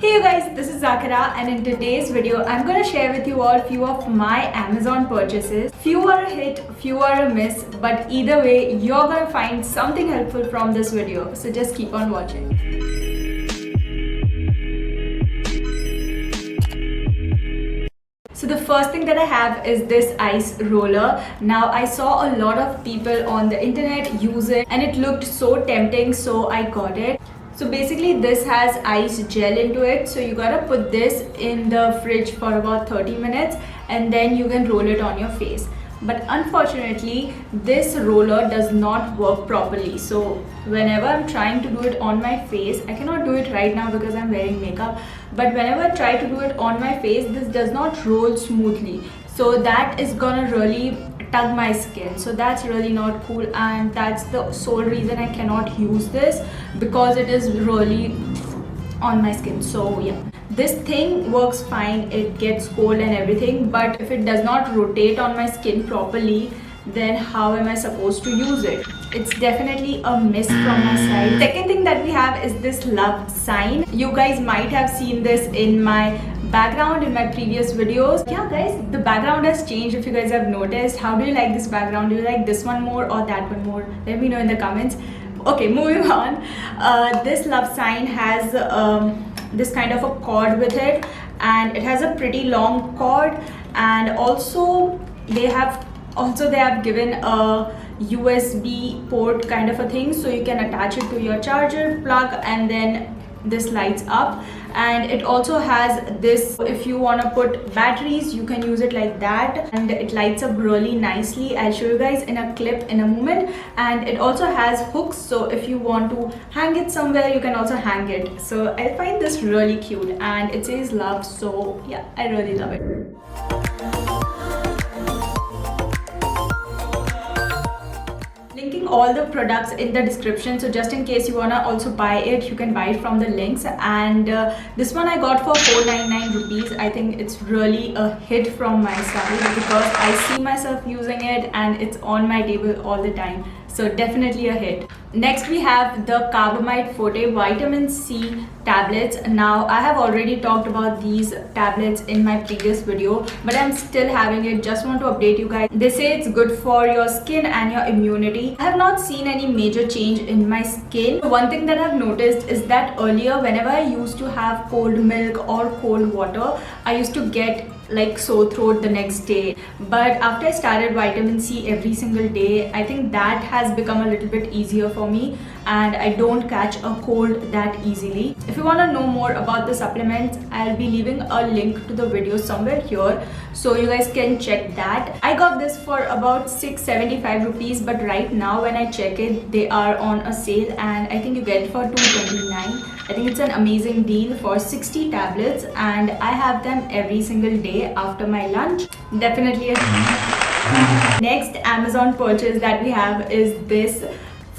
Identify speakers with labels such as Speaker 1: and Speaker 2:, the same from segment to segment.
Speaker 1: Hey you guys, this is Zakira and in today's video I'm gonna share with you all few of my Amazon purchases. Few are a hit, few are a miss, but either way you're gonna find something helpful from this video. So just keep on watching. So the first thing that I have is this ice roller. Now I saw a lot of people on the internet use it and it looked so tempting, so I got it. So basically this has ice gel into it, so you gotta put this in the fridge for about 30 minutes and then you can roll it on your face. But unfortunately this roller does not work properly, so whenever I'm trying to do it on my face, I cannot do it right now because I'm wearing makeup, but whenever I try to do it on my face, this does not roll smoothly, so that is gonna really tug my skin, so that's really not cool, and that's the sole reason I cannot use this, because it is really on my skin. So yeah, this thing works fine, it gets cold and everything, but if it does not rotate on my skin properly, then how am I supposed to use it? It's definitely a miss from my side. Second thing that we have is this love sign. You guys might have seen this in my background in my previous videos. Yeah guys, the background has changed if you guys have noticed. How do you like this background? Do you like this one more or that one more? Let me know in the comments. Okay, moving on. This love sign has this kind of a cord with it, and it has a pretty long cord, and also they have given a USB port kind of a thing, so you can attach it to your charger plug and then this lights up. And it also has this, if you want to put batteries, you can use it like that, and it lights up really nicely. I'll show you guys in a clip in a moment. And it also has hooks, so if you want to hang it somewhere, you can also hang it. So I find this really cute, and it says love, so yeah, I really love it. Linking all the products in the description, so just in case you wanna also buy it, you can buy it from the links. And this one I got for 499 rupees. I think it's really a hit from my side because I see myself using it and it's on my table all the time, so definitely a hit. Next we have the Carbamide Forte Vitamin C tablets. Now I have already talked about these tablets in my previous video, but I'm still having it. Just want to update you guys. They say it's good for your skin and your immunity. I have not seen any major change in my skin. One thing that I've noticed is that earlier whenever I used to have cold milk or cold water, I used to get like sore throat the next day, but after I started vitamin C every single day, I think that has become a little bit easier for me and I don't catch a cold that easily. If you want to know more about the supplements, I'll be leaving a link to the video somewhere here, so you guys can check that. I got this for about 675 rupees, but right now when I check it, they are on a sale and I think you get it for 229. I think it's an amazing deal for 60 tablets, and I have them every single day after my lunch. Definitely a Next Amazon purchase that we have is this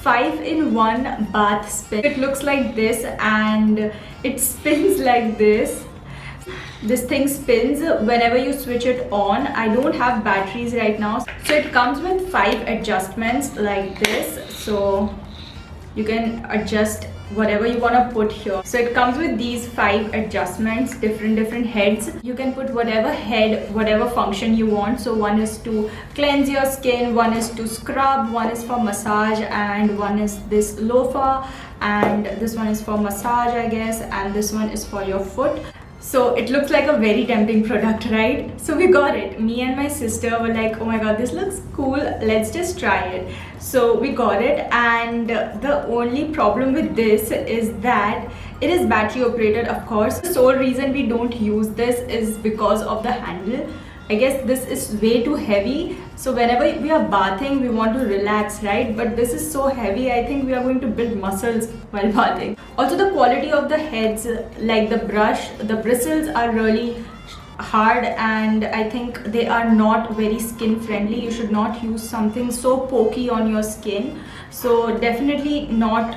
Speaker 1: 5-in-1 bath spin. It looks like this and it spins like this. This thing spins whenever you switch it on. I don't have batteries right now, so it comes with 5 adjustments like this, so you can adjust whatever you want to put here. So it comes with these 5 adjustments, different heads. You can put whatever head, whatever function you want. So one is to cleanse your skin, one is to scrub, one is for massage, and one is this loofah, and this one is for massage I guess, and this one is for your foot. So it looks like a very tempting product, right? So we got it. Me and my sister were like, oh my god, this looks cool, let's just try it. So we got it, and the only problem with this is that it is battery operated, of course. The sole reason we don't use this is because of the handle. I guess this is way too heavy, so whenever we are bathing we want to relax, right? But this is so heavy, I think we are going to build muscles while bathing. Also the quality of the heads, like the brush, the bristles are really hard, and I think they are not very skin friendly. You should not use something so pokey on your skin, so definitely not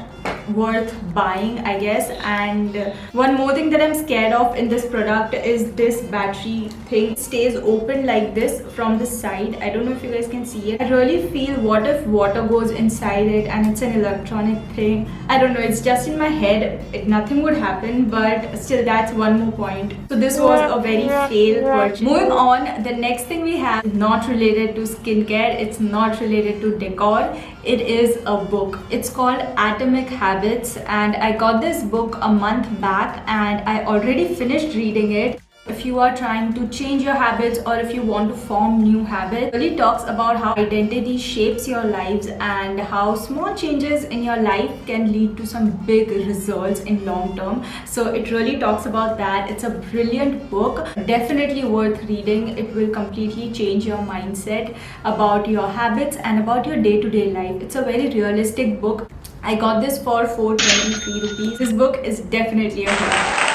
Speaker 1: worth buying, I guess. And one more thing that I'm scared of in this product is this battery thing. It stays open like this from the side. I don't know if you guys can see it. I really feel, what if water goes inside it and it's an electronic thing? I don't know, it's just in my head. Nothing would happen, but still, that's one more point. So this was a very fail purchase. Moving on, the next thing we have is not related to skincare. It's not related to decor. It is a book. It's called Atomic Habits, and I got this book a month back and I already finished reading it. If you are trying to change your habits or if you want to form new habits, it really talks about how identity shapes your lives and how small changes in your life can lead to some big results in long term. So it really talks about that. It's a brilliant book, definitely worth reading. It will completely change your mindset about your habits and about your day-to-day life. It's a very realistic book. I got this for 423 rupees. This book is definitely a hit.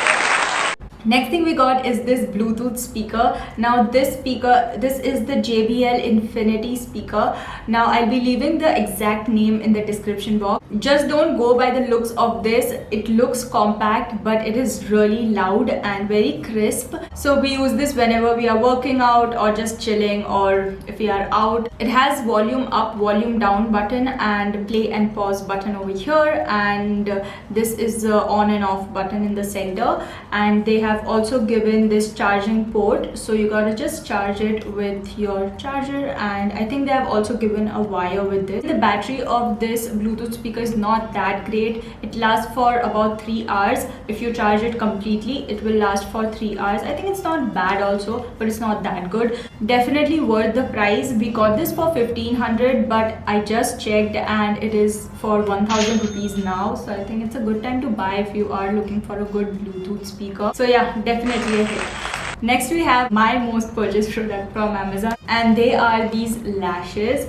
Speaker 1: Next thing we got is this Bluetooth speaker. Now this is the JBL Infinity speaker. Now I'll be leaving the exact name in the description box. Just don't go by the looks of this. It looks compact, but it is really loud and very crisp. So we use this whenever we are working out or just chilling, or if we are out. It has volume up, volume down button and play and pause button over here, and this is the on and off button in the center, and they have also given this charging port, so you gotta just charge it with your charger, and I think they have also given a wire with this. The battery of this Bluetooth speaker is not that great. It lasts for about 3 hours. If you charge it completely, it will last for 3 hours. I think it's not bad also, but it's not that good. Definitely worth the price. We got this for 1500, but I just checked and it is for 1000 rupees now, so I think it's a good time to buy if you are looking for a good Bluetooth speaker. So yeah, definitely a hit. Next we have my most purchased product from Amazon, and they are these lashes.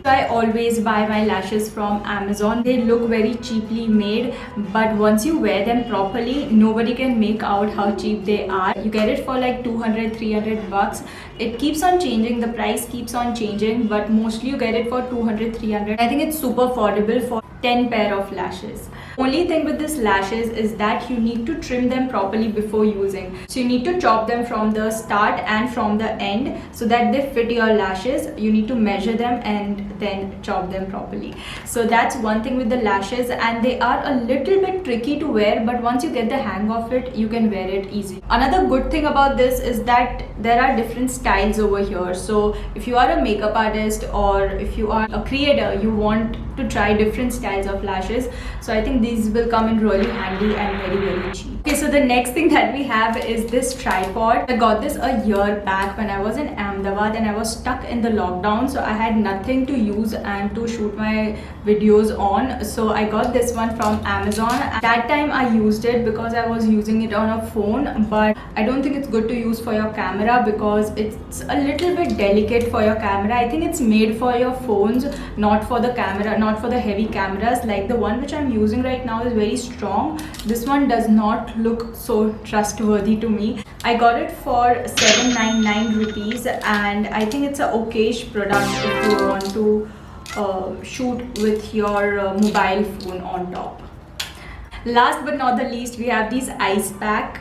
Speaker 1: I always buy my lashes from Amazon. They look very cheaply made, but once you wear them properly, nobody can make out how cheap they are. You get it for like 200-300 bucks. It keeps on changing, the price keeps on changing, but mostly you get it for 200-300. I think it's super affordable for 10 pair of lashes. Only thing with this lashes is that you need to trim them properly before using. So you need to chop them from the start and from the end so that they fit your lashes. You need to measure them and then chop them properly. So that's one thing with the lashes, and they are a little bit tricky to wear, but once you get the hang of it, you can wear it easy. Another good thing about this is that there are different styles over here. So if you are a makeup artist or if you are a creator, you want to try different styles of lashes. So I think these will come in really handy and very cheap. Okay, so the next thing that we have is this tripod. I got this a year back when I was in Ahmedabad and I was stuck in the lockdown, so I had nothing to use and to shoot my videos on. So I got this one from Amazon. At that time I used it because I was using it on a phone, but I don't think it's good to use for your camera because it's a little bit delicate for your camera. I think it's made for your phones, not for the camera, not for the heavy cameras. Like the one which I'm using right now is very strong. This one does not look so trustworthy to me. I got it for 799 rupees, and I think it's a okayish product if you want to shoot with your mobile phone on top. Last but not the least, we have these ice pack.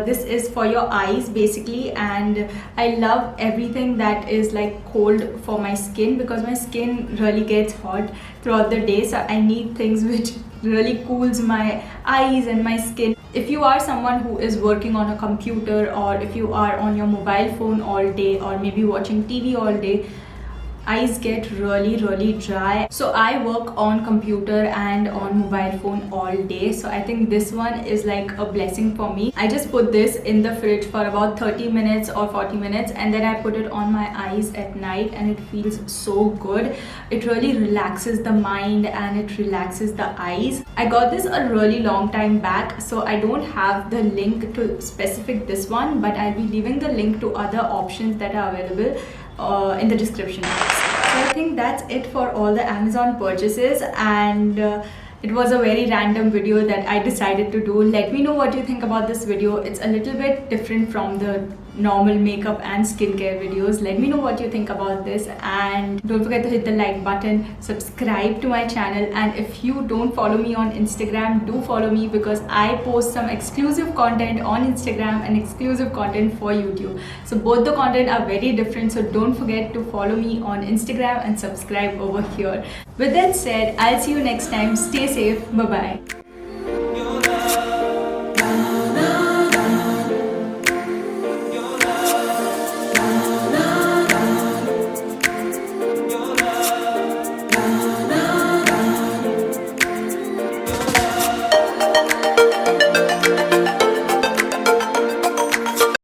Speaker 1: This is for your eyes basically, and I love everything that is like cold for my skin because my skin really gets hot throughout the day, so I need things which really cools my eyes and my skin. If you are someone who is working on a computer, or if you are on your mobile phone all day, or maybe watching TV all day, eyes get really dry. So I work on computer and on mobile phone all day, so I think this one is like a blessing for me. I just put this in the fridge for about 30 minutes or 40 minutes, and then I put it on my eyes at night, and it feels so good. It really relaxes the mind and it relaxes the eyes. I got this a really long time back, so I don't have the link to specific this one, but I'll be leaving the link to other options that are available in the description box. So I think that's it for all the Amazon purchases, and it was a very random video that I decided to do. Let me know what you think about this video. It's a little bit different from the normal makeup and skincare videos. Let me know what you think about this, and don't forget to hit the like button, subscribe to my channel, and if you don't follow me on Instagram, do follow me because I post some exclusive content on Instagram and exclusive content for YouTube. So both the content are very different, so don't forget to follow me on Instagram and subscribe over here. With that said, I'll see you next time. Stay safe. Bye bye.